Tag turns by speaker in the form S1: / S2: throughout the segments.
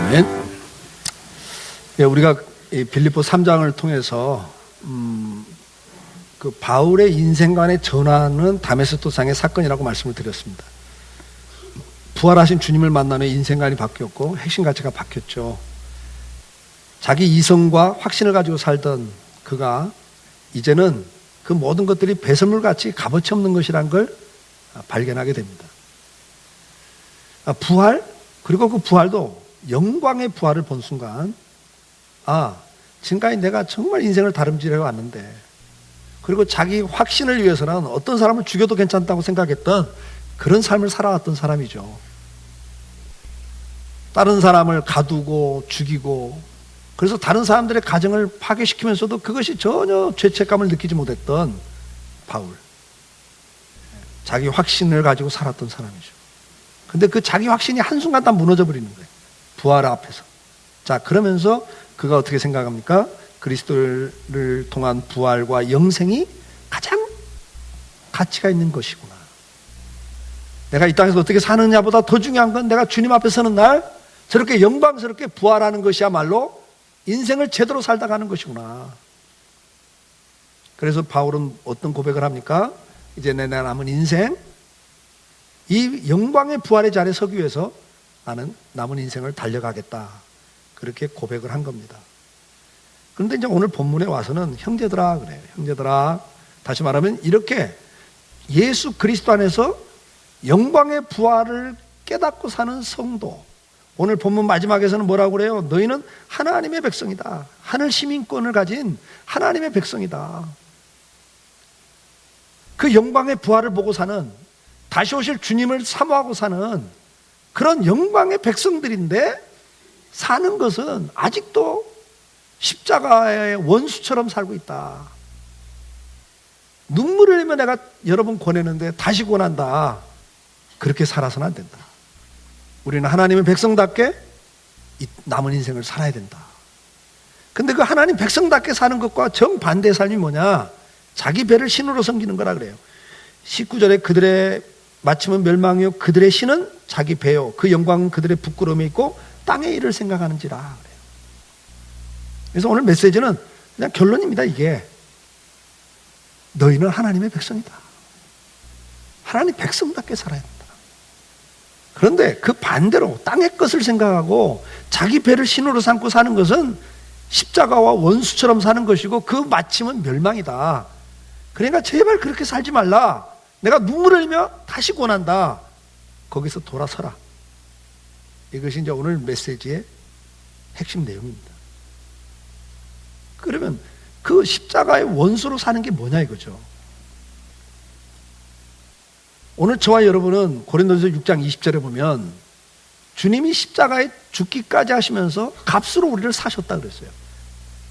S1: 아멘. 예, 우리가 빌립보 3장을 통해서 그 바울의 인생관의 전환은 다메섹도상의 사건이라고 말씀을 드렸습니다. 부활하신 주님을 만나는 인생관이 바뀌었고 핵심 가치가 바뀌었죠. 자기 이성과 확신을 가지고 살던 그가 이제는 그 모든 것들이 배설물같이 값어치 없는 것이라는 걸 발견하게 됩니다. 부활, 그리고 그 부활도 영광의 부활을 본 순간, 지금까지 내가 정말 인생을 다름질해 왔는데, 그리고 자기 확신을 위해서는 어떤 사람을 죽여도 괜찮다고 생각했던 그런 삶을 살아왔던 사람이죠. 다른 사람을 가두고 죽이고, 그래서 다른 사람들의 가정을 파괴시키면서도 그것이 전혀 죄책감을 느끼지 못했던 바울. 자기 확신을 가지고 살았던 사람이죠. 근데 그 자기 확신이 한순간 다 무너져 버리는 거예요. 부활 앞에서. 자, 그러면서 그가 어떻게 생각합니까? 그리스도를 통한 부활과 영생이 가장 가치가 있는 것이구나. 내가 이 땅에서 어떻게 사느냐보다 더 중요한 건 내가 주님 앞에 서는 날 저렇게 영광스럽게 부활하는 것이야말로 인생을 제대로 살다 가는 것이구나. 그래서 바울은 어떤 고백을 합니까? 이제 내 남은 인생, 이 영광의 부활의 자리에 서기 위해서 나는 남은 인생을 달려가겠다. 그렇게 고백을 한 겁니다. 그런데 이제 오늘 본문에 와서는 형제들아 그래요. 형제들아, 다시 말하면 이렇게 예수 그리스도 안에서 영광의 부활을 깨닫고 사는 성도, 오늘 본문 마지막에서는 뭐라고 그래요? 너희는 하나님의 백성이다. 하늘 시민권을 가진 하나님의 백성이다. 그 영광의 부활을 보고 사는, 다시 오실 주님을 사모하고 사는 그런 영광의 백성들인데, 사는 것은 아직도 십자가의 원수처럼 살고 있다. 눈물을 흘리며 내가 여러 번 권했는데 다시 권한다. 그렇게 살아서는 안 된다. 우리는 하나님의 백성답게 남은 인생을 살아야 된다. 근데 그 하나님 백성답게 사는 것과 정반대의 삶이 뭐냐? 자기 배를 신으로 섬기는 거라 그래요. 19절에 그들의 마침은 멸망이요 그들의 신은 자기 배요 그 영광은 그들의 부끄러움에 있고 땅의 일을 생각하는지라 그래요. 그래서 오늘 메시지는 그냥 결론입니다. 이게 너희는 하나님의 백성이다. 하나님 백성답게 살아야 된다. 그런데 그 반대로 땅의 것을 생각하고 자기 배를 신으로 삼고 사는 것은 십자가와 원수처럼 사는 것이고 그 마침은 멸망이다. 그러니까 제발 그렇게 살지 말라. 내가 눈물을 흘리며 다시 권한다. 거기서 돌아서라. 이것이 이제 오늘 메시지의 핵심 내용입니다. 그러면 그 십자가의 원수로 사는 게 뭐냐 이거죠. 오늘 저와 여러분은 고린도전서 6장 20절에 보면 주님이 십자가에 죽기까지 하시면서 값으로 우리를 사셨다 그랬어요.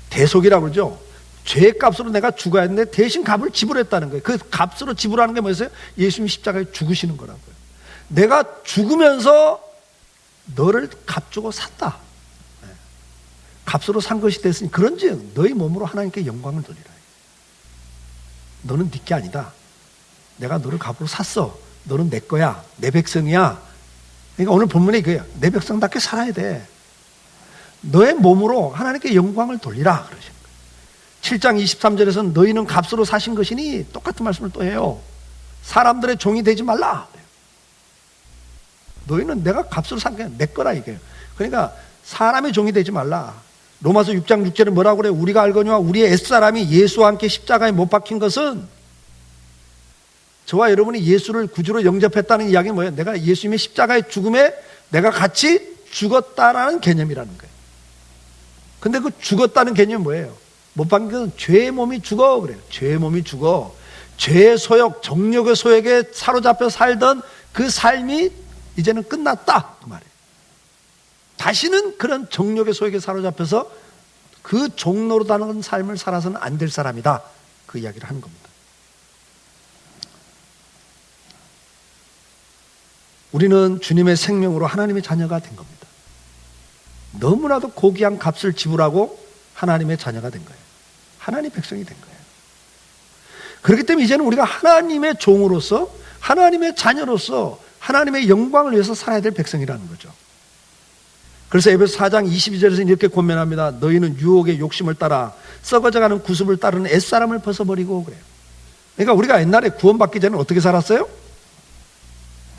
S1: 대속이라고 그러죠. 죄의 값으로 내가 죽어야 했는데 대신 값을 지불했다는 거예요. 그 값으로 지불하는 게 뭐였어요? 예수님 십자가에 죽으시는 거라고요. 내가 죽으면서 너를 값 주고 샀다. 값으로 산 것이 됐으니 그런즉 너희 몸으로 하나님께 영광을 돌리라. 너는 네 게 아니다. 내가 너를 값으로 샀어. 너는 내 거야. 내 백성이야. 그러니까 오늘 본문에 이거예요. 내 백성답게 살아야 돼. 너의 몸으로 하나님께 영광을 돌리라 그러시는 거예요. 7장 23절에서는 너희는 값으로 사신 것이니 똑같은 말씀을 또 해요. 사람들의 종이 되지 말라. 너희는 내가 값으로 산 게 내 거라 이게요. 그러니까 사람의 종이 되지 말라. 로마서 6장 6절에 뭐라고 그래요? 우리가 알거니와 우리의 옛사람이 예수와 함께 십자가에 못 박힌 것은, 저와 여러분이 예수를 구주로 영접했다는 이야기는 뭐예요? 내가 예수님의 십자가의 죽음에 내가 같이 죽었다라는 개념이라는 거예요. 근데 그 죽었다는 개념이 뭐예요? 못 박힌 것은 죄의 몸이 죽어 그래요. 죄의 몸이 죽어. 죄의 소욕, 정욕의 소욕에 사로잡혀 살던 그 삶이 이제는 끝났다 그 말이에요. 다시는 그런 정욕의 소욕에 사로잡혀서 그 종로로 다는 삶을 살아서는 안 될 사람이다. 그 이야기를 하는 겁니다. 우리는 주님의 생명으로 하나님의 자녀가 된 겁니다. 너무나도 고귀한 값을 지불하고 하나님의 자녀가 된 거예요. 하나님 백성이 된 거예요. 그렇기 때문에 이제는 우리가 하나님의 종으로서, 하나님의 자녀로서 하나님의 영광을 위해서 살아야 될 백성이라는 거죠. 그래서 에베소 4장 22절에서 이렇게 권면합니다. 너희는 유혹의 욕심을 따라 썩어져가는 구습을 따르는 옛사람을 벗어버리고 그래요. 그러니까 우리가 옛날에 구원받기 전에 어떻게 살았어요?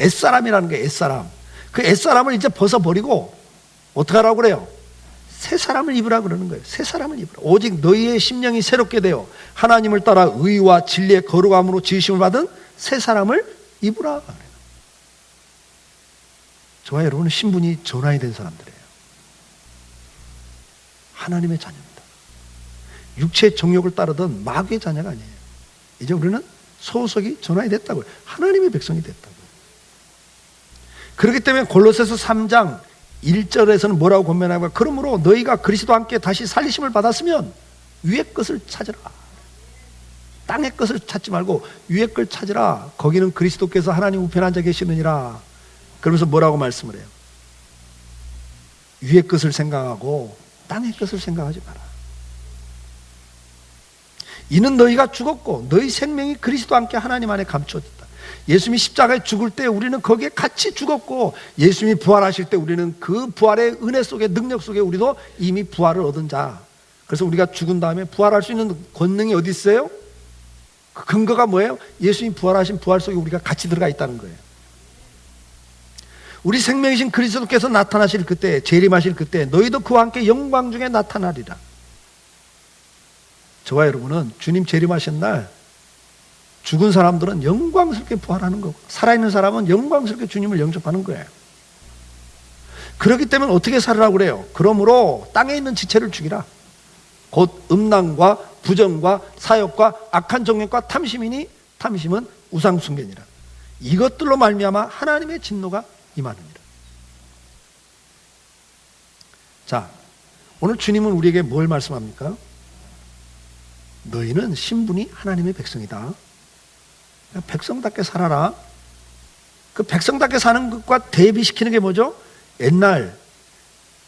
S1: 옛사람이라는 게 옛사람. 그 옛사람을 이제 벗어버리고 어떻게 하라고 그래요? 새 사람을 입으라 그러는 거예요. 새 사람을 입으라. 오직 너희의 심령이 새롭게 되어 하나님을 따라 의와 진리의 거룩함으로 지으심을 받은 새 사람을 입으라. 저와 여러분은 신분이 전환이 된 사람들이에요. 하나님의 자녀입니다. 육체의 정욕을 따르던 마귀의 자녀가 아니에요. 이제 우리는 소속이 전환이 됐다고요. 하나님의 백성이 됐다고요. 그렇기 때문에 골로새서 3장 1절에서는 뭐라고 권면하는가? 그러므로 너희가 그리스도와 함께 다시 살리심을 받았으면 위의 것을 찾으라. 땅의 것을 찾지 말고 위의 걸 찾으라. 거기는 그리스도께서 하나님 우편에 앉아 계시느니라. 그러면서 뭐라고 말씀을 해요? 위의 것을 생각하고 땅의 것을 생각하지 마라. 이는 너희가 죽었고 너희 생명이 그리스도와 함께 하나님 안에 감추어졌다. 예수님이 십자가에 죽을 때 우리는 거기에 같이 죽었고 예수님이 부활하실 때 우리는 그 부활의 은혜 속에 능력 속에 우리도 이미 부활을 얻은 자. 그래서 우리가 죽은 다음에 부활할 수 있는 권능이 어디 있어요? 그 근거가 뭐예요? 예수님이 부활하신 부활 속에 우리가 같이 들어가 있다는 거예요. 우리 생명이신 그리스도께서 나타나실 그때, 재림하실 그때 너희도 그와 함께 영광 중에 나타나리라. 저와 여러분은 주님 재림하신 날 죽은 사람들은 영광스럽게 부활하는 거고 살아있는 사람은 영광스럽게 주님을 영접하는 거예요. 그렇기 때문에 어떻게 살으라고 그래요? 그러므로 땅에 있는 지체를 죽이라. 곧 음란과 부정과 사욕과 악한 정욕과 탐심이니 탐심은 우상숭배니라. 이것들로 말미암아 하나님의 진노가 임하느니라. 자, 오늘 주님은 우리에게 뭘 말씀합니까? 너희는 신분이 하나님의 백성이다. 백성답게 살아라. 그 백성답게 사는 것과 대비시키는 게 뭐죠? 옛날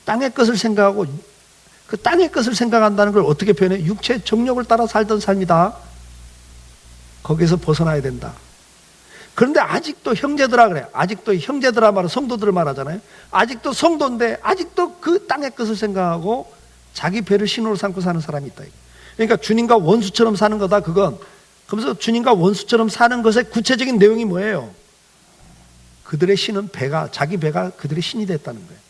S1: 땅의 것을 생각하고 그 땅의 것을 생각한다는 걸 어떻게 표현해? 육체의 정욕을 따라 살던 삶이다. 거기에서 벗어나야 된다. 그런데 아직도 형제들아 그래. 아직도 형제들아 말은 성도들을 말하잖아요. 아직도 성도인데 아직도 그 땅의 것을 생각하고 자기 배를 신으로 삼고 사는 사람이 있다. 그러니까 주님과 원수처럼 사는 거다. 그건 그러면서 주님과 원수처럼 사는 것의 구체적인 내용이 뭐예요? 그들의 신은 배가, 자기 배가 그들의 신이 됐다는 거예요.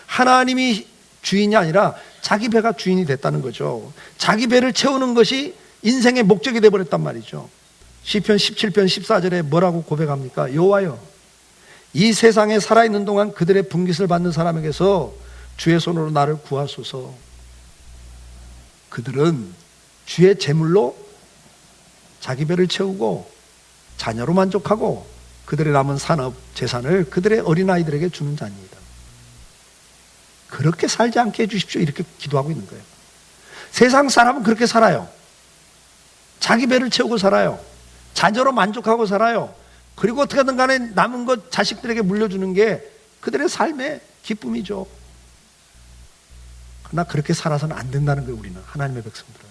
S1: 하나님이 주인이 아니라 자기 배가 주인이 됐다는 거죠. 자기 배를 채우는 것이 인생의 목적이 되어버렸단 말이죠. 시편 17편 14절에 뭐라고 고백합니까? 여호와여, 이 세상에 살아있는 동안 그들의 분깃을 받는 사람에게서 주의 손으로 나를 구하소서. 그들은 주의 재물로 자기 배를 채우고 자녀로 만족하고 그들의 남은 산업 재산을 그들의 어린아이들에게 주는 자입니다. 그렇게 살지 않게 해주십시오. 이렇게 기도하고 있는 거예요. 세상 사람은 그렇게 살아요. 자기 배를 채우고 살아요. 자녀로 만족하고 살아요. 그리고 어떻게든 간에 남은 것 자식들에게 물려주는 게 그들의 삶의 기쁨이죠. 그러나 그렇게 살아서는 안 된다는 거예요. 우리는 하나님의 백성들은.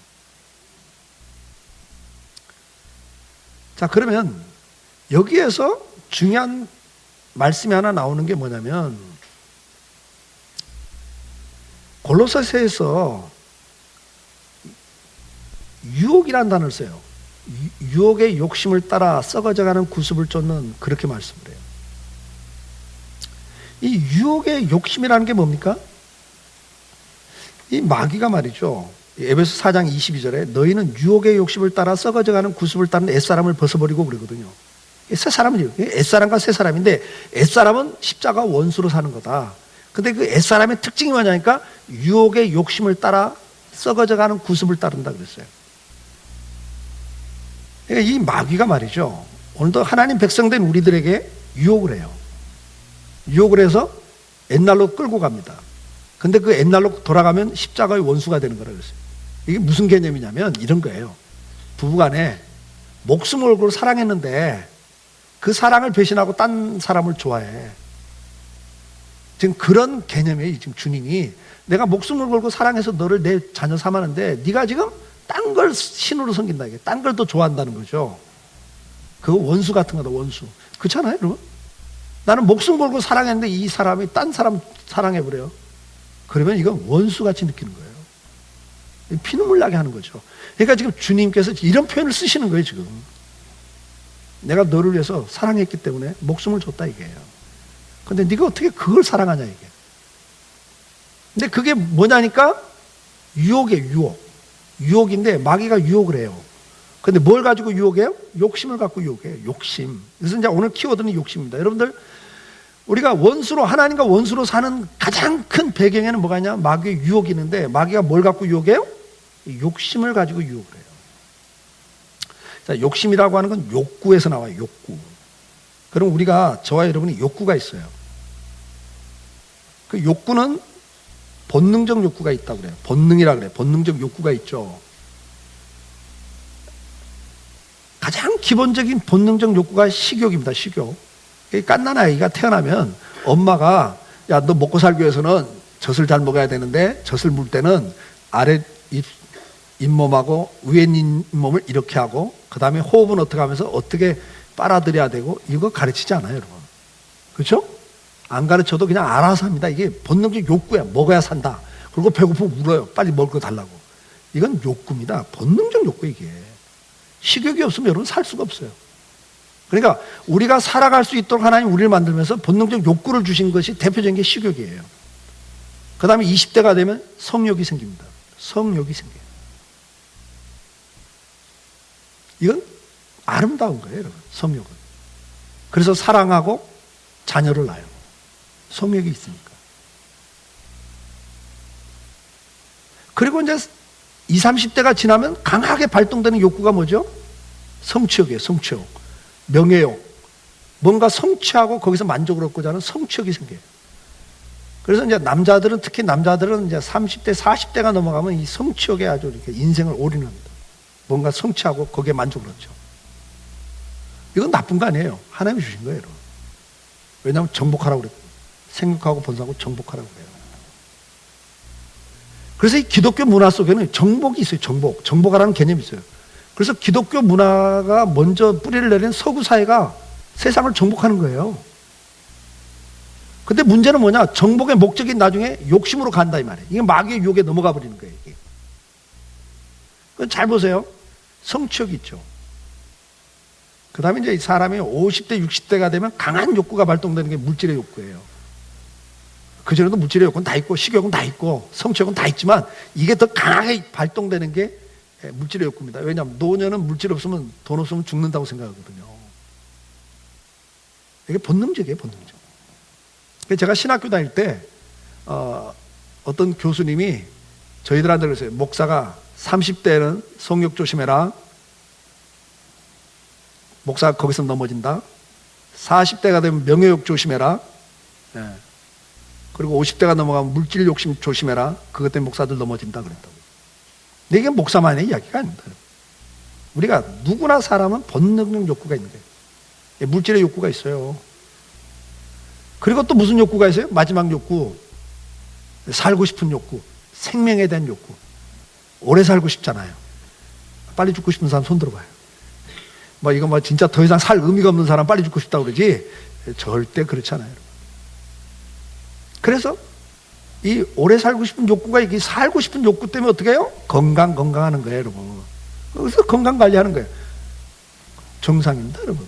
S1: 자, 그러면 여기에서 중요한 말씀이 하나 나오는 게 뭐냐면 골로새서에서 유혹이라는 단어를 써요. 유혹의 욕심을 따라 썩어져가는 구습을 쫓는, 그렇게 말씀을 해요. 이 유혹의 욕심이라는 게 뭡니까? 이 마귀가 말이죠. 에베소 4장 22절에 너희는 유혹의 욕심을 따라 썩어져가는 구습을 따른 옛사람을 벗어버리고 그러거든요. 새 사람은 옛사람과 새 사람인데 옛사람은 십자가 원수로 사는 거다. 근데 그 옛사람의 특징이 뭐냐니까 유혹의 욕심을 따라 썩어져가는 구습을 따른다 그랬어요. 그러니까 이 마귀가 말이죠. 오늘도 하나님 백성된 우리들에게 유혹을 해요. 유혹을 해서 옛날로 끌고 갑니다. 근데 그 옛날로 돌아가면 십자가의 원수가 되는 거라고 그랬어요. 이게 무슨 개념이냐면 이런 거예요. 부부간에 목숨을 걸고 사랑했는데 그 사랑을 배신하고 딴 사람을 좋아해. 지금 그런 개념이에요. 지금 주님이 내가 목숨을 걸고 사랑해서 너를 내 자녀 삼았는데 네가 지금 딴 걸 신으로 섬긴다. 이게 딴 걸 더 좋아한다는 거죠. 그거 원수 같은 거다. 원수. 그렇잖아요, 여러분? 나는 목숨 걸고 사랑했는데 이 사람이 딴 사람 사랑해버려요. 그러면 이건 원수같이 느끼는 거예요. 피눈물 나게 하는 거죠. 그러니까 지금 주님께서 이런 표현을 쓰시는 거예요, 지금. 내가 너를 위해서 사랑했기 때문에 목숨을 줬다, 이게요. 근데 네가 어떻게 그걸 사랑하냐, 이게. 근데 그게 뭐냐니까 유혹이에요, 유혹. 유혹인데 마귀가 유혹을 해요. 근데 뭘 가지고 유혹해요? 욕심을 갖고 유혹해요. 욕심. 그래서 이제 오늘 키워드는 욕심입니다. 여러분들, 우리가 원수로, 하나님과 원수로 사는 가장 큰 배경에는 뭐가 있냐? 마귀의 유혹이 있는데, 마귀가 뭘 갖고 유혹해요? 욕심을 가지고 유혹을 해요. 자, 욕심이라고 하는 건 욕구에서 나와요, 욕구. 그럼 우리가, 저와 여러분이 욕구가 있어요. 그 욕구는 본능적 욕구가 있다고 그래요. 본능이라 그래요. 본능적 욕구가 있죠. 가장 기본적인 본능적 욕구가 식욕입니다. 식욕. 갓난 아이가 태어나면 엄마가 야, 너 먹고 살기 위해서는 젖을 잘 먹어야 되는데 젖을 물 때는 아래 잇몸하고 위에 잇몸을 이렇게 하고 그 다음에 호흡은 어떻게 하면서 어떻게 빨아들여야 되고 이거 가르치지 않아요, 여러분. 그렇죠? 안 가르쳐도 그냥 알아서 합니다. 이게 본능적 욕구야. 먹어야 산다. 그리고 배고프면 울어요. 빨리 먹을 거 달라고. 이건 욕구입니다. 본능적 욕구, 이게. 식욕이 없으면 여러분 살 수가 없어요. 그러니까 우리가 살아갈 수 있도록 하나님 우리를 만들면서 본능적 욕구를 주신 것이 대표적인 게 식욕이에요. 그 다음에 20대가 되면 성욕이 생깁니다. 성욕이 생겨요. 이건 아름다운 거예요, 여러분. 성욕은. 그래서 사랑하고 자녀를 낳아요. 성욕이 있으니까. 그리고 이제 20, 30대가 지나면 강하게 발동되는 욕구가 뭐죠? 성취욕이에요, 성취욕. 명예욕. 뭔가 성취하고 거기서 만족을 얻고자 하는 성취욕이 생겨요. 그래서 이제 남자들은, 특히 남자들은 이제 30대, 40대가 넘어가면 이 성취욕에 아주 이렇게 인생을 올인합니다. 뭔가 성취하고 거기에 만족을 얻죠. 이건 나쁜 거 아니에요. 하나님이 주신 거예요, 여러분. 왜냐하면 정복하라고 그래요. 생육하고 번성하고 정복하라고 그래요. 그래서 이 기독교 문화 속에는 정복이 있어요. 정복. 정복하라는 개념이 있어요. 그래서 기독교 문화가 먼저 뿌리를 내린 서구 사회가 세상을 정복하는 거예요. 근데 문제는 뭐냐? 정복의 목적이 나중에 욕심으로 간다, 이 말이에요. 이게 마귀의 유혹에 넘어가 버리는 거예요, 이게. 잘 보세요. 성취욕이 있죠. 그 다음에 이제 사람이 50대, 60대가 되면 강한 욕구가 발동되는 게 물질의 욕구예요. 그전에도 물질의 욕구는 다 있고, 식욕은 다 있고, 성취욕은 다 있지만, 이게 더 강하게 발동되는 게 물질의 욕구입니다. 왜냐하면 노년은 물질 없으면, 돈 없으면 죽는다고 생각하거든요. 이게 본능적이에요, 본능적. 제가 신학교 다닐 때, 어떤 교수님이 저희들한테 그랬어요. 목사가 30대는 성욕 조심해라. 목사가 거기서 넘어진다. 40대가 되면 명예욕 조심해라. 예. 그리고 50대가 넘어가면 물질 욕심 조심해라. 그것 때문에 목사들 넘어진다 그랬다고. 근데 이게 목사만의 이야기가 아닙니다. 우리가 누구나 사람은 본능적 욕구가 있는 거예요. 물질의 욕구가 있어요. 그리고 또 무슨 욕구가 있어요? 마지막 욕구. 살고 싶은 욕구. 생명에 대한 욕구. 오래 살고 싶잖아요. 빨리 죽고 싶은 사람 손 들어봐요. 뭐 이거 뭐 진짜 더 이상 살 의미가 없는 사람 빨리 죽고 싶다고 그러지 절대 그렇지 않아요. 그래서 이 오래 살고 싶은 욕구가 이게 살고 싶은 욕구 때문에 어떻게 해요? 건강하는 거예요, 여러분. 그래서 건강 관리하는 거예요. 정상입니다, 여러분.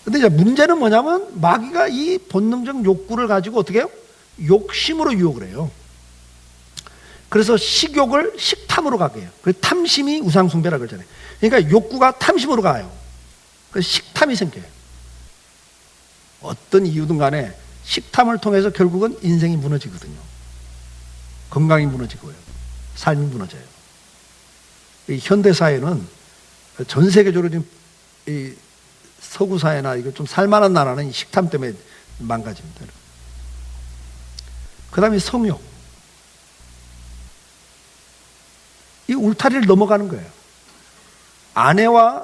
S1: 근데 이제 문제는 뭐냐면 마귀가 이 본능적 욕구를 가지고 어떻게 해요? 욕심으로 유혹을 해요. 그래서 식욕을 식탐으로 가게 해요. 그래서 탐심이 우상숭배라 그러잖아요. 그러니까 욕구가 탐심으로 가요. 그래서 식탐이 생겨요. 어떤 이유든 간에 식탐을 통해서 결국은 인생이 무너지거든요. 건강이 무너지고요. 삶이 무너져요. 이 현대사회는 전 세계적으로 지금 이 서구 사회나 이거 좀 살만한 나라는 이 식탐 때문에 망가집니다. 그 다음에 성욕. 이 울타리를 넘어가는 거예요.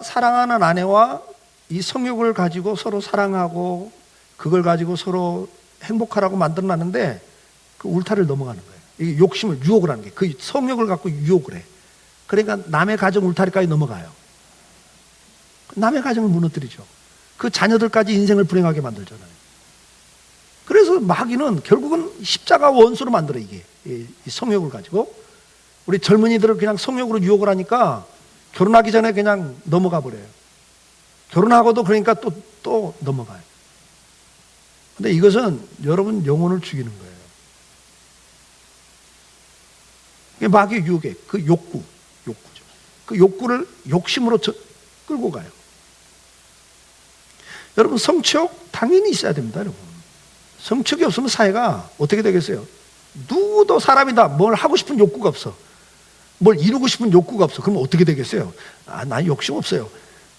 S1: 사랑하는 아내와 이 성욕을 가지고 서로 사랑하고 그걸 가지고 서로 행복하라고 만들어놨는데 그 울타리를 넘어가는 거예요. 이 욕심을, 유혹을 하는 게. 그 성욕을 갖고 유혹을 해. 그러니까 남의 가정 울타리까지 넘어가요. 남의 가정을 무너뜨리죠. 그 자녀들까지 인생을 불행하게 만들잖아요. 그래서 그래서 마귀는 결국은 십자가 원수로 만들어, 이게. 이 성욕을 가지고. 우리 젊은이들을 그냥 성욕으로 유혹을 하니까 결혼하기 전에 그냥 넘어가 버려요. 결혼하고도 그러니까 또 넘어가요. 근데 이것은 여러분 영혼을 죽이는 거예요. 이게 마귀의 유혹에 그 욕구죠. 그 욕구를 욕심으로 끌고 가요. 여러분, 성취욕 당연히 있어야 됩니다, 여러분. 성취욕이 없으면 사회가 어떻게 되겠어요? 누구도 사람이다. 뭘 하고 싶은 욕구가 없어. 뭘 이루고 싶은 욕구가 없어. 그럼 어떻게 되겠어요? 난 욕심 없어요.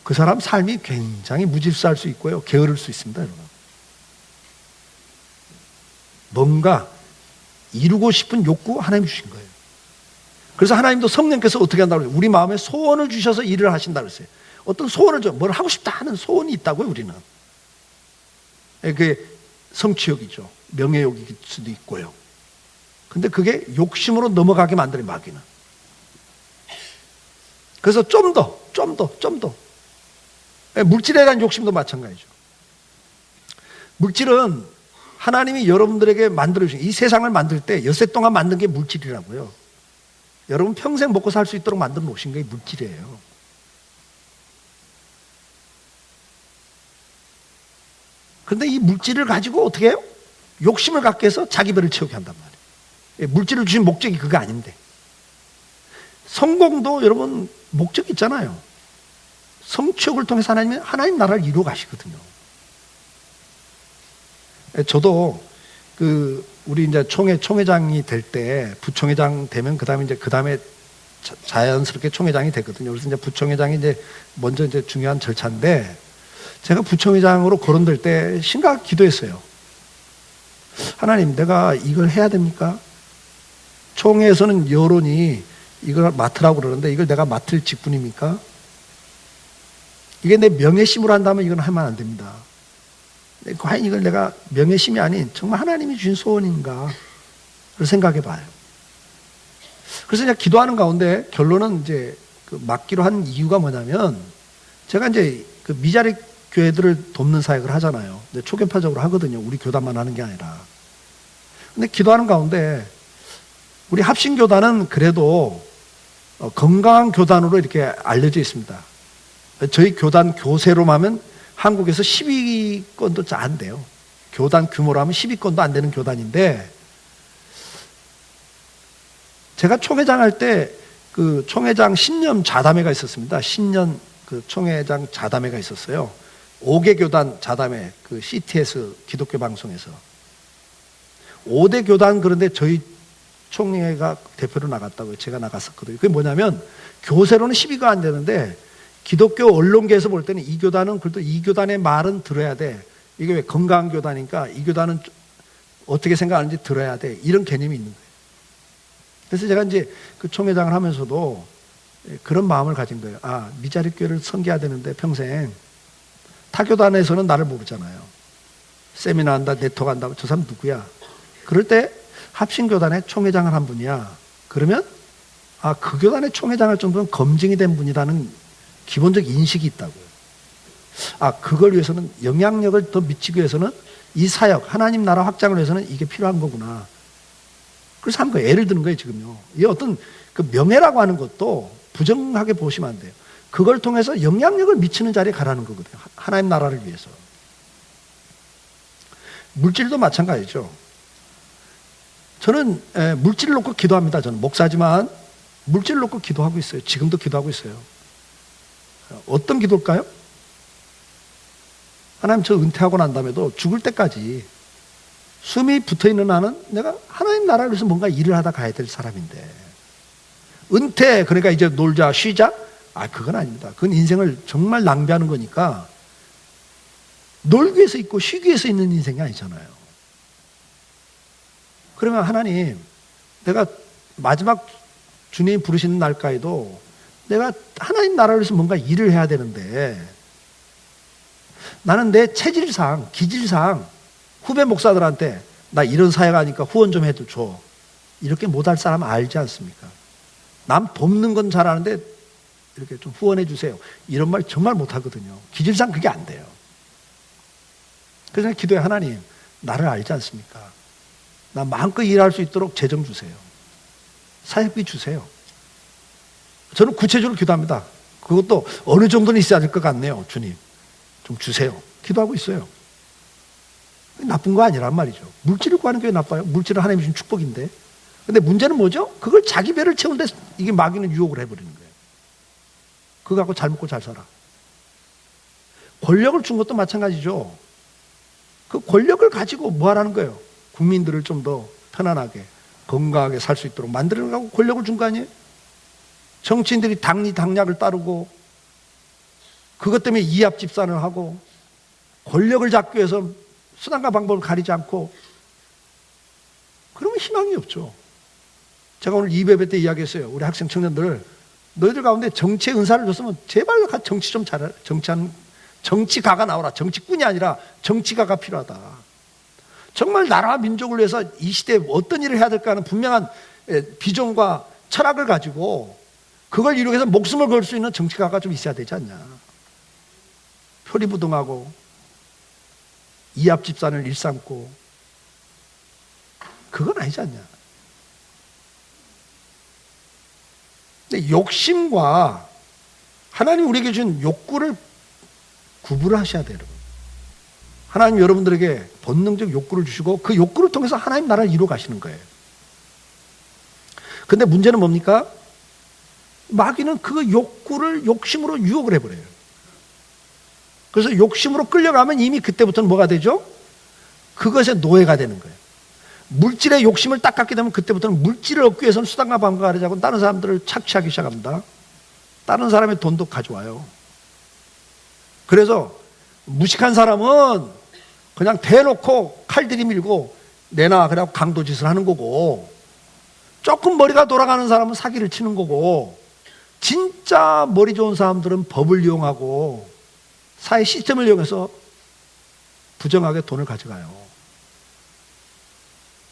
S1: 그 사람 삶이 굉장히 무질서할 수 있고요. 게으를 수 있습니다, 여러분. 뭔가 이루고 싶은 욕구 하나님 주신 거예요. 그래서 하나님도 성령께서 어떻게 한다고 그래요? 우리 마음에 소원을 주셔서 일을 하신다고 그랬어요. 어떤 소원을 줘. 뭘 하고 싶다 하는 소원이 있다고요, 우리는. 그게 성취욕이죠. 명예욕일 수도 있고요. 근데 그게 욕심으로 넘어가게 만들어요, 마귀는. 그래서 좀 더. 물질에 대한 욕심도 마찬가지죠. 물질은 하나님이 여러분들에게 만들어주신, 이 세상을 만들 때 엿새 동안 만든 게 물질이라고요. 여러분 평생 먹고 살 수 있도록 만들어 놓으신 게 물질이에요. 그런데 이 물질을 가지고 어떻게 해요? 욕심을 갖게 해서 자기 배를 채우게 한단 말이에요. 물질을 주신 목적이 그거 아닌데. 성공도 여러분 목적이 있잖아요. 성취욕을 통해서 하나님 나라를 이루어 가시거든요. 저도 우리 이제 총회장이 될 때, 부총회장 되면 그 다음에 자연스럽게 총회장이 되거든요. 그래서 이제 부총회장이 이제 먼저 이제 중요한 절차인데, 제가 부총회장으로 거론될 때 심각 기도했어요. 하나님, 내가 이걸 해야 됩니까? 총회에서는 여론이 이걸 맡으라고 그러는데 이걸 내가 맡을 직분입니까? 이게 내 명예심으로 한다면 이건 하면 안 됩니다. 과연 이걸 내가 명예심이 아닌 정말 하나님이 주신 소원인가? 그걸 생각해 봐요. 그래서 제가 기도하는 가운데 결론은 이제 맡기로 한 이유가 뭐냐면, 제가 이제 그 미자립 교회들을 돕는 사역을 하잖아요. 근데 초교파적으로 하거든요. 우리 교단만 하는 게 아니라. 근데 기도하는 가운데 우리 합신교단은 그래도 건강한 교단으로 이렇게 알려져 있습니다. 저희 교단 교세로 하면 한국에서 10위권도 안 돼요. 교단 규모로 하면 10위권도 안 되는 교단인데, 제가 총회장 할 때 그 총회장 신년 자담회가 있었습니다. 신년 그 총회장 자담회가 있었어요. 5개 교단 자담회, 그 CTS 기독교 방송에서. 5대 교단, 그런데 저희 총회가 대표로 나갔다고요. 제가 나갔었거든요. 그게 뭐냐면, 교세로는 10위가 안 되는데 기독교 언론계에서 볼 때는 이 교단은 그래도 이 교단의 말은 들어야 돼. 이게 왜 건강한 교단이니까 이 교단은 어떻게 생각하는지 들어야 돼. 이런 개념이 있는 거예요. 그래서 제가 이제 그 총회장을 하면서도 그런 마음을 가진 거예요. 미자립 교회를 섬겨야 되는데 평생 타교단에서는 나를 모르잖아요. 세미나 한다, 네트워크 한다, 저 사람 누구야? 그럴 때 합신교단의 총회장을 한 분이야. 그러면 그 교단의 총회장할 정도는 검증이 된 분이라는 기본적 인식이 있다고요. 그걸 위해서는, 영향력을 더 미치기 위해서는 이 사역, 하나님 나라 확장을 위해서는 이게 필요한 거구나. 그래서 한 거예요. 예를 드는 거예요, 지금요. 이 어떤 그 명예라고 하는 것도 부정하게 보시면 안 돼요. 그걸 통해서 영향력을 미치는 자리에 가라는 거거든요. 하나님 나라를 위해서. 물질도 마찬가지죠. 저는 물질을 놓고 기도합니다. 저는 목사지만 물질을 놓고 기도하고 있어요. 지금도 기도하고 있어요. 어떤 기도일까요? 하나님, 저 은퇴하고 난 다음에도 죽을 때까지 숨이 붙어있는 한은 내가 하나님 나라를 위해서 뭔가 일을 하다 가야 될 사람인데, 은퇴, 그러니까 이제 놀자, 쉬자? 그건 아닙니다. 그건 인생을 정말 낭비하는 거니까. 놀기 위해서 있고 쉬기 위해서 있는 인생이 아니잖아요. 그러면 하나님, 내가 마지막 주님 부르시는 날까지도 내가 하나님 나라를 위해서 뭔가 일을 해야 되는데, 나는 내 체질상, 기질상 후배 목사들한테 나 이런 사역하니까 후원 좀 해도 줘, 이렇게 못할 사람 알지 않습니까? 남 돕는 건 잘하는데 이렇게 좀 후원해 주세요, 이런 말 정말 못하거든요. 기질상 그게 안 돼요. 그래서 기도해, 하나님, 나를 알지 않습니까? 나 마음껏 일할 수 있도록 재정 주세요. 사역비 주세요. 저는 구체적으로 기도합니다. 그것도 어느 정도는 있어야 될 것 같네요. 주님, 좀 주세요. 기도하고 있어요. 나쁜 거 아니란 말이죠. 물질을 구하는 게 왜 나빠요? 물질은 하나님이 주신 축복인데. 근데 문제는 뭐죠? 그걸 자기 배를 채우는데 이게 마귀는 유혹을 해버리는 거예요. 그거 갖고 잘 먹고 잘 살아. 권력을 준 것도 마찬가지죠. 그 권력을 가지고 뭐 하라는 거예요? 국민들을 좀 더 편안하게 건강하게 살 수 있도록 만들어 가고 권력을 준 거 아니에요? 정치인들이 당약을 따르고 그것 때문에 이합 집산을 하고 권력을 잡기 위해서 수단과 방법을 가리지 않고 그러면 희망이 없죠. 제가 오늘 2배배 때 이야기했어요. 우리 학생 청년들 너희들 가운데 정치의 은사를 줬으면 제발 정치 좀 잘해. 정치가가 나오라. 정치꾼이 아니라 정치가가 필요하다. 정말 나라와 민족을 위해서 이 시대에 어떤 일을 해야 될까 하는 분명한 비전과 철학을 가지고 그걸 이루기 위해서 목숨을 걸 수 있는 정치가가 좀 있어야 되지 않냐. 표리부동하고 이합집산을 일삼고 그건 아니지 않냐. 근데 욕심과 하나님 우리에게 준 욕구를 구분을 하셔야 돼요. 여러분. 하나님 여러분들에게 본능적 욕구를 주시고 그 욕구를 통해서 하나님 나라를 이루어 가시는 거예요. 근데 문제는 뭡니까? 마귀는 그 욕구를 욕심으로 유혹을 해버려요. 그래서 욕심으로 끌려가면 이미 그때부터는 뭐가 되죠? 그것의 노예가 되는 거예요. 물질의 욕심을 딱 갖게 되면 그때부터는 물질을 얻기 위해서는 수단과 방법을 가리자고 다른 사람들을 착취하기 시작합니다. 다른 사람의 돈도 가져와요. 그래서 무식한 사람은 그냥 대놓고 칼 들이밀고 내놔 그래갖고 강도짓을 하는 거고 조금 머리가 돌아가는 사람은 사기를 치는 거고 진짜 머리 좋은 사람들은 법을 이용하고 사회 시스템을 이용해서 부정하게 돈을 가져가요.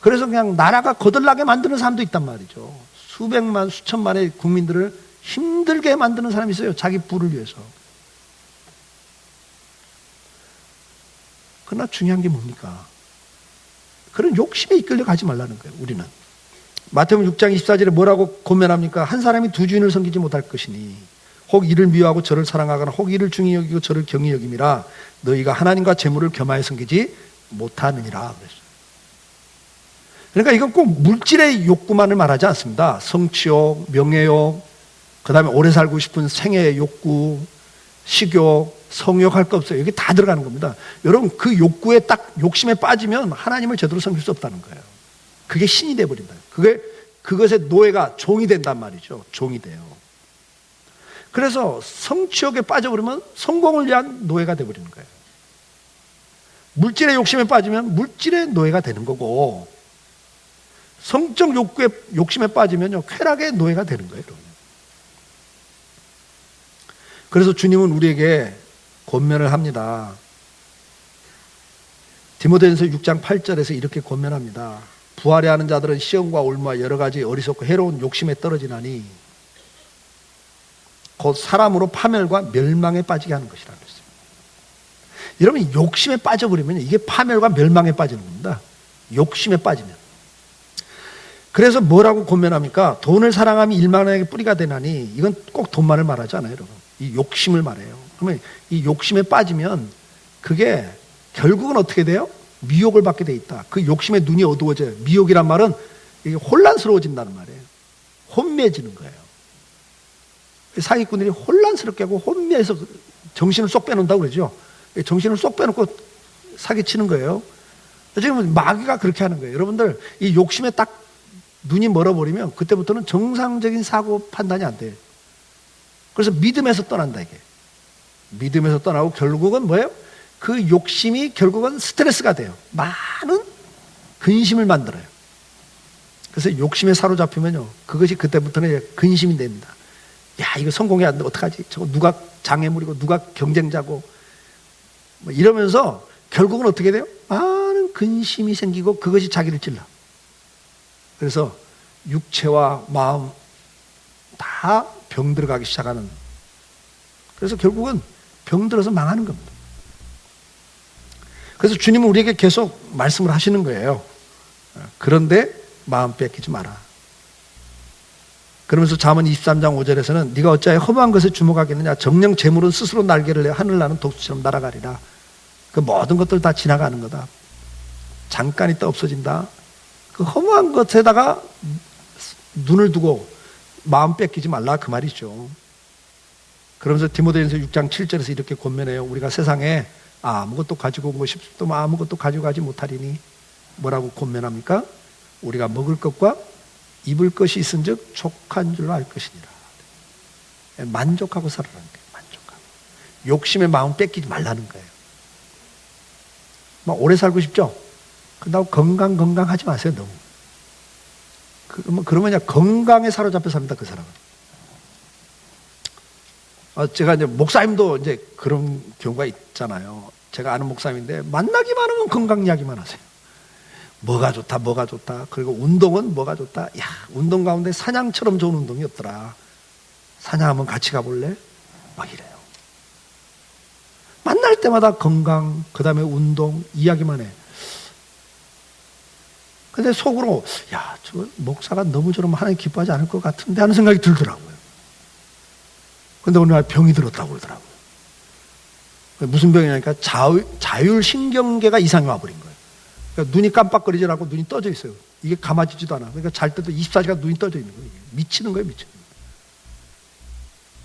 S1: 그래서 그냥 나라가 거들나게 만드는 사람도 있단 말이죠. 수백만 수천만의 국민들을 힘들게 만드는 사람이 있어요. 자기 부를 위해서. 그러나 중요한 게 뭡니까? 그런 욕심에 이끌려 가지 말라는 거예요. 우리는 마태복음 6장 24절에 뭐라고 권면합니까? 한 사람이 두 주인을 섬기지 못할 것이니 혹 이를 미워하고 저를 사랑하거나 혹 이를 중히 여기고 저를 경히 여김이라 너희가 하나님과 재물을 겸하여 섬기지 못하느니라 그랬어요. 그러니까 이건 꼭 물질의 욕구만을 말하지 않습니다. 성취욕, 명예욕, 그 다음에 오래 살고 싶은 생애의 욕구, 식욕, 성욕 할 거 없어요. 여기 다 들어가는 겁니다. 여러분 그 욕구에 딱 욕심에 빠지면 하나님을 제대로 섬길 수 없다는 거예요. 그게 신이 돼버린다. 그것의 노예가 종이 된단 말이죠. 종이 돼요. 그래서 성취욕에 빠져버리면 성공을 위한 노예가 돼버리는 거예요. 물질의 욕심에 빠지면 물질의 노예가 되는 거고 성적 욕구에 욕심에 빠지면요 쾌락의 노예가 되는 거예요. 여러분. 그래서 주님은 우리에게 권면을 합니다. 디모데전서 6장 8절에서 이렇게 권면합니다. 부활해 하는 자들은 시험과 올무와 여러 가지 어리석고 해로운 욕심에 떨어지나니 곧 사람으로 파멸과 멸망에 빠지게 하는 것이라 그랬어요. 여러분 욕심에 빠져버리면 이게 파멸과 멸망에 빠지는 겁니다. 욕심에 빠지면. 그래서 뭐라고 권면합니까? 돈을 사랑하면 일만에게 뿌리가 되나니 이건 꼭 돈만을 말하지 않아요. 여러분. 이 욕심을 말해요. 그러면 이 욕심에 빠지면 그게 결국은 어떻게 돼요? 미혹을 받게 돼 있다. 그 욕심에 눈이 어두워져요. 미혹이란 말은 이게 혼란스러워진다는 말이에요. 혼미해지는 거예요. 사기꾼들이 혼란스럽게 하고 혼미해서 정신을 쏙 빼놓는다고 그러죠. 정신을 쏙 빼놓고 사기치는 거예요. 지금 마귀가 그렇게 하는 거예요. 여러분들 이 욕심에 딱 눈이 멀어버리면 그때부터는 정상적인 사고 판단이 안 돼요. 그래서 믿음에서 떠난다 이게. 믿음에서 떠나고 결국은 뭐예요? 그 욕심이 결국은 스트레스가 돼요. 많은 근심을 만들어요. 그래서 욕심에 사로잡히면요 그것이 그때부터는 근심이 됩니다. 야 이거 성공해야 하는데 어떡하지? 저거 누가 장애물이고 누가 경쟁자고 뭐 이러면서 결국은 어떻게 돼요? 많은 근심이 생기고 그것이 자기를 찔러. 그래서 육체와 마음 다 병들어가기 시작하는. 그래서 결국은 병들어서 망하는 겁니다. 그래서 주님은 우리에게 계속 말씀을 하시는 거예요. 그런데 마음 뺏기지 마라. 그러면서 잠언 23장 5절에서는 네가 어찌하여 허무한 것에 주목하겠느냐. 정녕 재물은 스스로 날개를 내 하늘 나는 독수처럼 날아가리라. 그 모든 것들 다 지나가는 거다. 잠깐 있다 없어진다. 그 허무한 것에다가 눈을 두고 마음 뺏기지 말라 그 말이죠. 그러면서 디모데전서 6장 7절에서 이렇게 권면해요. 우리가 세상에 아무것도 가지고 오고 싶어도 아무것도 가지고 가지 못하리니 뭐라고 권면합니까? 우리가 먹을 것과 입을 것이 있은즉 족한 줄로 알 것이니라. 만족하고 살아라는 거예요. 만족하고. 욕심의 마음 뺏기지 말라는 거예요. 막 오래 살고 싶죠? 그런다고 건강하지 마세요. 너무. 그러면 그냥 건강에 사로잡혀 삽니다. 그 사람은. 제가 이제 목사님도 이제 그런 경우가 있잖아요. 제가 아는 목사님인데 만나기만 하면 건강 이야기만 하세요. 뭐가 좋다, 뭐가 좋다. 그리고 운동은 뭐가 좋다. 야, 운동 가운데 사냥처럼 좋은 운동이 없더라. 사냥하면 같이 가볼래? 막 이래요. 만날 때마다 건강, 그 다음에 운동 이야기만 해. 근데 속으로 야, 저 목사가 너무 저러면 하나님 기뻐하지 않을 것 같은데 하는 생각이 들더라고요. 근데 어느 날 병이 들었다고 그러더라고요. 무슨 병이냐니까 자율신경계가 이상이 와버린 거예요. 그러니까 눈이 깜빡거리지 않고 눈이 떠져 있어요. 이게 감아지지도 않아. 그러니까 잘 때도 24시간 눈이 떠져 있는 거예요. 미치는 거예요, 미치는 거예요.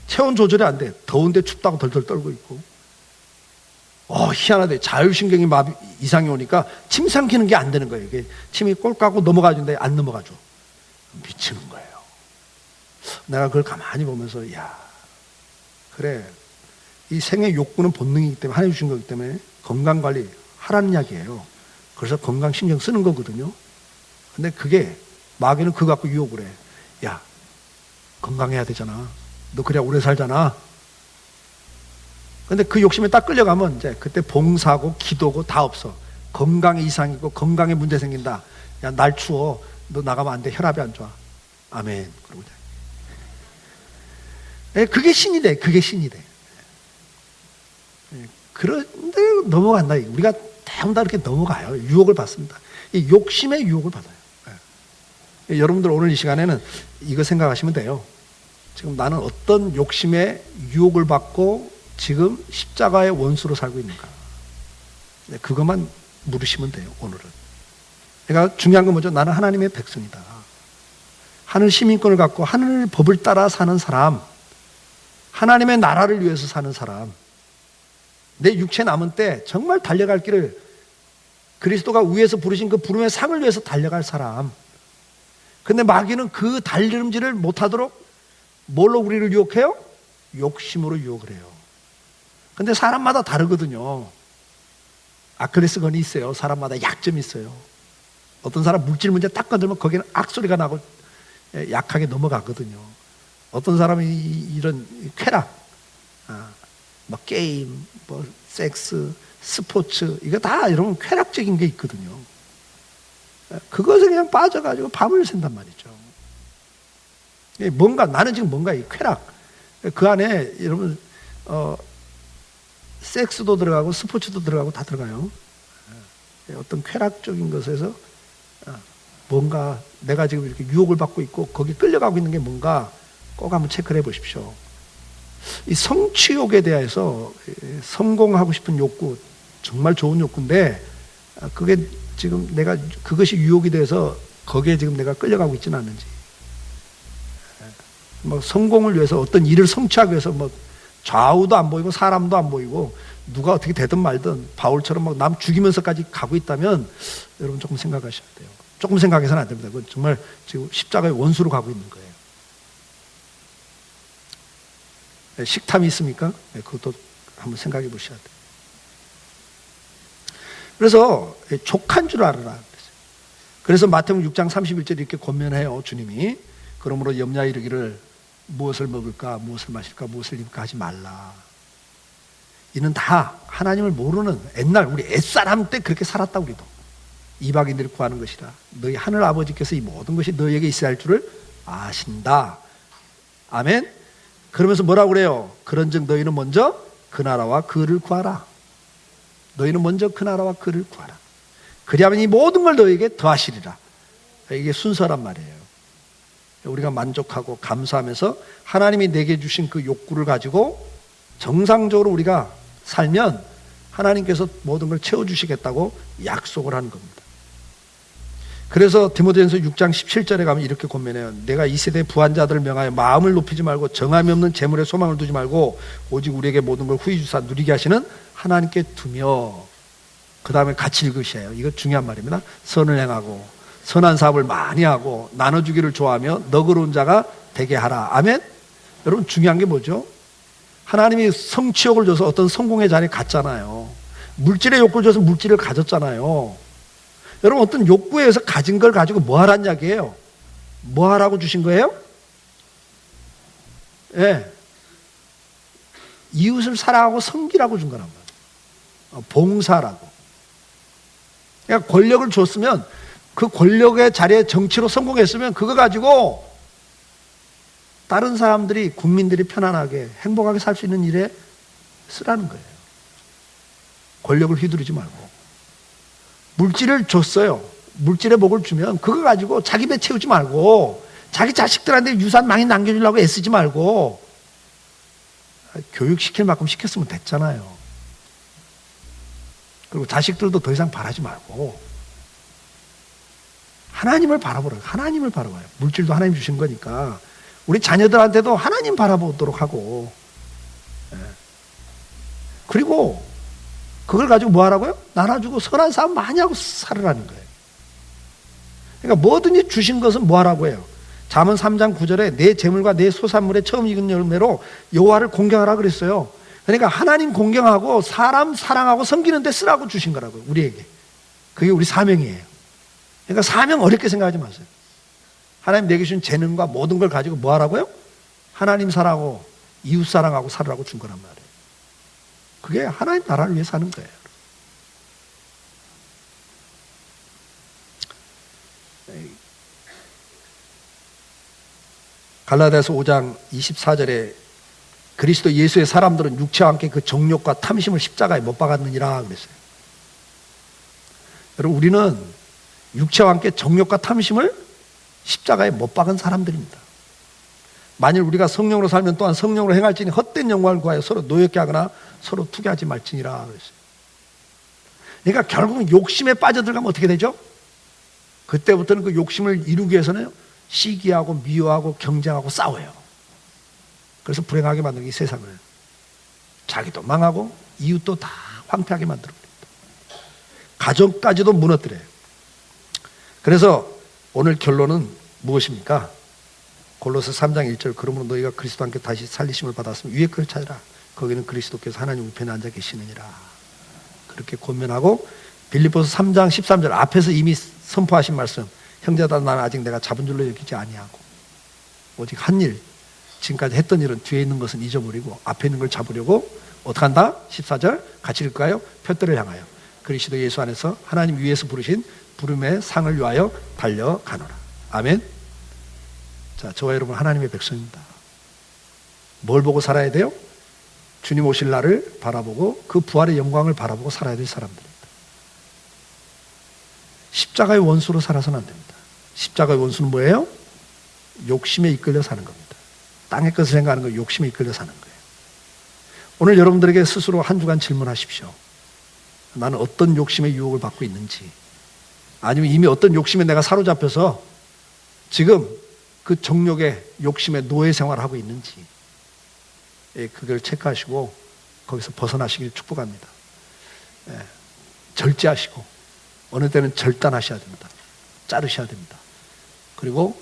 S1: 체온 조절이 안 돼. 더운데 춥다고 덜덜 떨고 있고. 희한하대. 자율신경이 이상이 오니까 침 삼키는 게 안 되는 거예요. 이게 침이 꼴까고 넘어가는데 안 넘어가죠. 미치는 거예요. 내가 그걸 가만히 보면서 야, 그래. 이 생의 욕구는 본능이기 때문에 하나님 주신 거기 때문에 건강관리 하라는 이야기예요. 그래서 건강 신경 쓰는 거거든요. 근데 그게 마귀는 그거 갖고 유혹을 해. 야, 건강해야 되잖아. 너 그래야 오래 살잖아. 근데 그 욕심에 딱 끌려가면 이제 그때 봉사고 기도고 다 없어. 건강에 이상이고 건강에 문제 생긴다. 야, 날 추워. 너 나가면 안 돼. 혈압이 안 좋아. 아멘. 그러고 그게 신이 돼. 그게 신이 돼. 그런데 넘어간다. 우리가 대부분 다 이렇게 넘어가요. 유혹을 받습니다. 이 욕심의 유혹을 받아요. 여러분들 오늘 이 시간에는 이거 생각하시면 돼요. 지금 나는 어떤 욕심의 유혹을 받고 지금 십자가의 원수로 살고 있는가. 그것만 물으시면 돼요. 오늘은. 그러니까 중요한 건 뭐죠? 나는 하나님의 백성이다. 하늘 시민권을 갖고 하늘 법을 따라 사는 사람, 하나님의 나라를 위해서 사는 사람, 내 육체 남은 때 정말 달려갈 길을 그리스도가 위에서 부르신 그 부름의 상을 위해서 달려갈 사람. 근데 마귀는 그 달림질을 못하도록 뭘로 우리를 유혹해요? 욕심으로 유혹을 해요. 근데 사람마다 다르거든요. 아킬레스건이 있어요. 사람마다 약점이 있어요. 어떤 사람 물질 문제 딱 건들면 거기는 악소리가 나고 약하게 넘어가거든요. 어떤 사람이 이런 쾌락, 뭐 게임, 뭐 섹스, 스포츠, 이거 다 이런 쾌락적인 게 있거든요. 그것에 그냥 빠져가지고 밤을 샌단 말이죠. 뭔가 나는 지금 뭔가 이 쾌락, 그 안에 여러분 섹스도 들어가고 스포츠도 들어가고 다 들어가요. 어떤 쾌락적인 것에서 뭔가 내가 지금 이렇게 유혹을 받고 있고 거기에 끌려가고 있는 게 뭔가 꼭 한번 체크를 해보십시오. 이 성취욕에 대해서 성공하고 싶은 욕구 정말 좋은 욕구인데 그게 지금 내가 그것이 유혹이 돼서 거기에 지금 내가 끌려가고 있지는 않는지, 뭐 성공을 위해서 어떤 일을 성취하기 위해서 뭐 좌우도 안 보이고 사람도 안 보이고 누가 어떻게 되든 말든 바울처럼 막 남 죽이면서까지 가고 있다면 여러분 조금 생각하셔야 돼요. 조금 생각해서는 안 됩니다. 그건 정말 지금 십자가의 원수로 가고 있는 거예요. 식탐이 있습니까? 그것도 한번 생각해 보셔야 돼요. 그래서 족한 줄 알아라. 그래서 마태복음 6장 31절에 이렇게 권면해요. 주님이. 그러므로 염려 이르기를 무엇을 먹을까, 무엇을 마실까, 무엇을 입을까 하지 말라. 이는 다 하나님을 모르는 옛날 우리 옛사람 때 그렇게 살았다. 우리도 이방인들이 구하는 것이라. 너희 하늘 아버지께서 이 모든 것이 너희에게 있어야 할 줄을 아신다. 아멘. 그러면서 뭐라고 그래요? 그런즉 너희는 먼저 그 나라와 그를 구하라. 너희는 먼저 그 나라와 그를 구하라. 그리하면 이 모든 걸 너희에게 더하시리라. 이게 순서란 말이에요. 우리가 만족하고 감사하면서 하나님이 내게 주신 그 욕구를 가지고 정상적으로 우리가 살면 하나님께서 모든 걸 채워주시겠다고 약속을 하는 겁니다. 그래서 디모데전서 6장 17절에 가면 이렇게 권면해요. 내가 이 세대 부한 자들을 명하여 마음을 높이지 말고 정함이 없는 재물에 소망을 두지 말고 오직 우리에게 모든 걸 후히 주사 누리게 하시는 하나님께 두며, 그 다음에 같이 읽으셔요. 이거 중요한 말입니다. 선을 행하고 선한 사업을 많이 하고 나눠주기를 좋아하며 너그러운 자가 되게 하라. 아멘. 여러분 중요한 게 뭐죠? 하나님이 성취욕을 줘서 어떤 성공의 자리에 갔잖아요. 물질의 욕구를 줘서 물질을 가졌잖아요. 여러분 어떤 욕구에 의해서 가진 걸 가지고 뭐 하라는 이야기예요? 뭐 하라고 주신 거예요? 예. 이웃을 사랑하고 섬기라고 준 거란 말이에요. 봉사라고. 그러니까 권력을 줬으면 그 권력의 자리에 정치로 성공했으면 그거 가지고 다른 사람들이, 국민들이 편안하게 행복하게 살 수 있는 일에 쓰라는 거예요. 권력을 휘두르지 말고. 물질을 줬어요. 물질의 복을 주면 그거 가지고 자기 배 채우지 말고 자기 자식들한테 유산 많이 남겨주려고 애쓰지 말고 교육시킬 만큼 시켰으면 됐잖아요. 그리고 자식들도 더 이상 바라지 말고 하나님을 바라보라고. 하나님을 바라봐요. 물질도 하나님 주신 거니까 우리 자녀들한테도 하나님 바라보도록 하고, 그리고 그걸 가지고 뭐 하라고요? 나눠주고 선한 사람 많이 하고 살으라는 거예요. 그러니까 뭐든지 주신 것은 뭐 하라고 해요? 잠언 3장 9절에 내 재물과 내 소산물의 처음 익은 열매로 여호와를 공경하라 그랬어요. 그러니까 하나님 공경하고 사람 사랑하고 섬기는 데 쓰라고 주신 거라고요. 우리에게. 그게 우리 사명이에요. 그러니까 사명 어렵게 생각하지 마세요. 하나님 내게 주신 재능과 모든 걸 가지고 뭐 하라고요? 하나님 사랑하고 이웃 사랑하고 살으라고 준 거란 말이에요. 그게 하나님 나라를 위해 사는 거예요. 갈라디아서 5장 24절에 그리스도 예수의 사람들은 육체와 함께 그 정욕과 탐심을 십자가에 못 박았느니라 그랬어요. 여러분 우리는 육체와 함께 정욕과 탐심을 십자가에 못 박은 사람들입니다. 만일 우리가 성령으로 살면 또한 성령으로 행할지니 헛된 영광을 구하여 서로 노엽게 하거나 서로 투기하지 말지니라 그랬어요. 그러니까 결국은 욕심에 빠져들어가면 어떻게 되죠? 그때부터는 그 욕심을 이루기 위해서는 시기하고 미워하고 경쟁하고 싸워요. 그래서 불행하게 만드는 이 세상을 자기도 망하고 이웃도 다 황폐하게 만들어 버립니다. 가정까지도 무너뜨려요. 그래서 오늘 결론은 무엇입니까? 골로새 3장 1절 그러므로 너희가 그리스도와 함께 다시 살리심을 받았으면 위에 걸 찾으라. 거기는 그리스도께서 하나님 우편에 앉아 계시느니라. 그렇게 권면하고 빌립보서 3장 13절 앞에서 이미 선포하신 말씀 형제다 나는 아직 내가 잡은 줄로 여기지 아니하고 오직 한 일 지금까지 했던 일은 뒤에 있는 것은 잊어버리고 앞에 있는 걸 잡으려고 어떻게 한다? 14절 같이 읽을까요? 표대를 향하여 그리스도 예수 안에서 하나님 위에서 부르신 부름의 상을 위하여 달려가노라. 아멘. 자, 저와 여러분 하나님의 백성입니다. 뭘 보고 살아야 돼요? 주님 오실 날을 바라보고 그 부활의 영광을 바라보고 살아야 될 사람들입니다. 십자가의 원수로 살아서는 안 됩니다. 십자가의 원수는 뭐예요? 욕심에 이끌려 사는 겁니다. 땅의 것을 생각하는 거 욕심에 이끌려 사는 거예요. 오늘 여러분들에게 스스로 한 주간 질문하십시오. 나는 어떤 욕심의 유혹을 받고 있는지, 아니면 이미 어떤 욕심에 내가 사로잡혀서 지금 그 정욕의 욕심의 노예 생활을 하고 있는지, 그걸 체크하시고 거기서 벗어나시길 축복합니다. 절제하시고 어느 때는 절단하셔야 됩니다. 자르셔야 됩니다. 그리고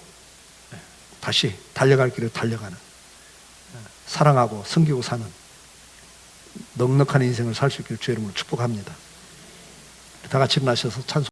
S1: 다시 달려갈 길을 달려가는, 사랑하고 섬기고 사는 넉넉한 인생을 살 수 있기를 주의 이름으로 축복합니다. 다 같이 일어나셔서 찬송